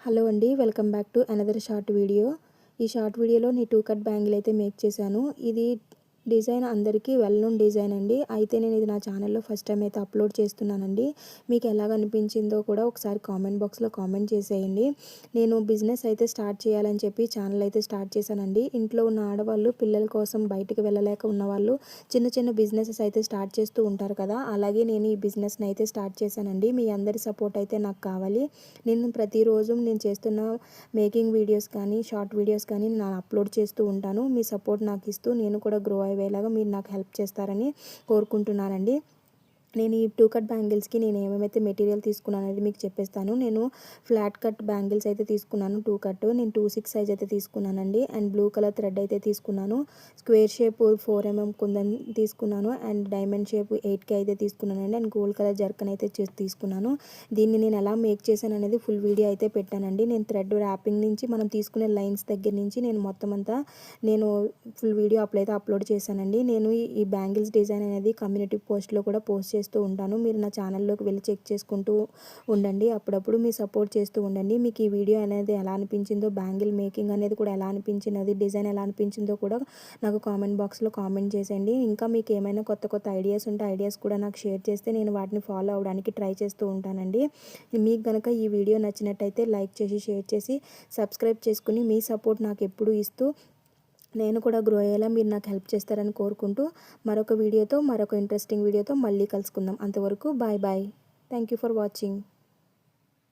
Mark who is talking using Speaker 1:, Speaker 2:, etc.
Speaker 1: Hello అండి, welcome back to another short video. ఈ short వీడియోలో నేను 2 కట్ బ్యాంగిల్ అయితే మేక్ చేశాను. ఇది డిజైన్ అందరికీ వెల్ నోన్ డిజైన్ అండి. అయితే నేను ఇది నా ఛానల్లో ఫస్ట్ టైం అయితే అప్లోడ్ చేస్తున్నానండి. మీకు ఎలాగ అనిపించిందో కూడా ఒకసారి కామెంట్ బాక్స్లో కామెంట్ చేసేయండి. నేను బిజినెస్ అయితే స్టార్ట్ చేయాలని చెప్పి ఛానల్ అయితే స్టార్ట్ చేశానండి. ఇంట్లో ఉన్న ఆడవాళ్ళు పిల్లల కోసం బయటికి వెళ్ళలేక ఉన్నవాళ్ళు చిన్న చిన్న బిజినెసెస్ అయితే స్టార్ట్ చేస్తూ ఉంటారు కదా, అలాగే నేను ఈ బిజినెస్ని అయితే స్టార్ట్ చేశానండి. మీ అందరి సపోర్ట్ అయితే నాకు కావాలి. నేను ప్రతిరోజు నేను చేస్తున్న మేకింగ్ వీడియోస్ కానీ షార్ట్ వీడియోస్ కానీ నేను అప్లోడ్ చేస్తూ ఉంటాను. మీ సపోర్ట్ నాకు ఇస్తూ నేను కూడా గ్రో అయ్యేలాగా మీరు నాకు హెల్ప్ చేస్తారని కోరుకుంటున్నానండి. నేను ఈ 2 కట్ బ్యాంగిల్స్కి నేను ఏమేమైతే మెటీరియల్ తీసుకున్నాను అనేది మీకు చెప్పేస్తాను. నేను ఫ్లాట్ కట్ బ్యాంగిల్స్ అయితే తీసుకున్నాను 2 కట్. నేను 2/6 సైజ్ అయితే తీసుకున్నానండి. అండ్ బ్లూ కలర్ థ్రెడ్ అయితే తీసుకున్నాను. స్క్వేర్ షేప్ 4 mm కుందన్ తీసుకున్నాను. అండ్ డైమండ్ షేప్ 8K అయితే తీసుకున్నానండి. అండ్ గోల్డ్ కలర్ జర్కన్ అయితే తీసుకున్నాను. దీన్ని నేను ఎలా మేక్ చేశాను అనేది ఫుల్ వీడియో అయితే పెట్టానండి. నేను థ్రెడ్ ర్యాపింగ్ నుంచి మనం తీసుకునే లైన్స్ దగ్గర నుంచి నేను మొత్తం అంతా నేను ఫుల్ వీడియో అప్లోడ్ చేశానండి. నేను ఈ బ్యాంగిల్స్ డిజైన్ అనేది కమ్యూనిటీ పోస్ట్లో కూడా పోస్ట్ చేస్తూ ఉంటాను. మీరు నా ఛానల్లోకి వెళ్ళి చెక్ చేసుకుంటూ ఉండండి. అప్పుడప్పుడు మీ సపోర్ట్ చేస్తూ ఉండండి. మీకు ఈ వీడియో అనేది ఎలా అనిపించిందో, బ్యాంగిల్ మేకింగ్ అనేది కూడా ఎలా అనిపించినది, డిజైన్ ఎలా అనిపించిందో కూడా నాకు కామెంట్ బాక్స్లో కామెంట్ చేసేయండి. ఇంకా మీకు ఏమైనా కొత్త కొత్త ఐడియాస్ ఉంటే ఐడియాస్ కూడా నాకు షేర్ చేస్తే నేను వాటిని ఫాలో అవ్వడానికి ట్రై చేస్తూ ఉంటానండి. మీకు కనుక ఈ వీడియో నచ్చినట్టయితే లైక్ చేసి షేర్ చేసి సబ్స్క్రైబ్ చేసుకుని మీ సపోర్ట్ నాకు ఎప్పుడు ఇస్తూ నేను కూడా గ్రో అయ్యేలా మీరు నాకు హెల్ప్ చేస్తారని కోరుకుంటూ మరొక ఇంట్రెస్టింగ్ వీడియోతో మళ్ళీ కలుసుకుందాం. అంతవరకు bye bye. Thank you for watching.